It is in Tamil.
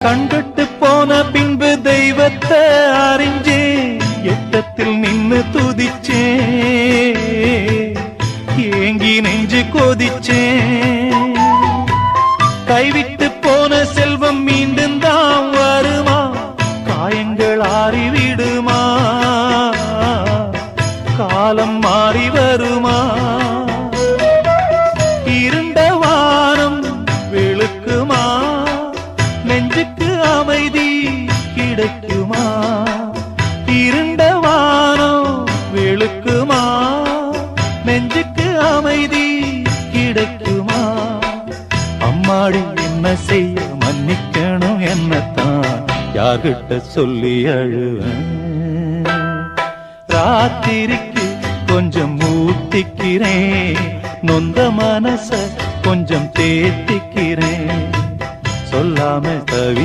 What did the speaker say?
கண்கட்டு போன பின்பு தெய்வத்தை அறிஞ்சே எட்டத்தில் நின்னு துதிச்சே ஏங்கி நெஞ்சு கொதிச்சே கைவிட்டு போன செல்வம் மீண்டும் தான் வருமா காயங்கள் ஆறிவிடுமா காலம் மாறி வருமா இருண்ட வானம் வெளுக்குமா நெஞ்சுக்கு அமைதி கிடைக்குமா இருண்ட வானம் வெளுக்குமா நெஞ்சுக்கு அமைதி கிடைக்குமா அம்மாடி என்ன செய்ய மன்னிக்கணும் என்னத்தான் யார்கிட்ட சொல்லி அழுவேன் ராத்திரிக்கு கொஞ்சம் ஊத்திக்கிறேன் நொந்த மனச கொஞ்சம் தேத்திக்கிறேன் சொல்லாம தவி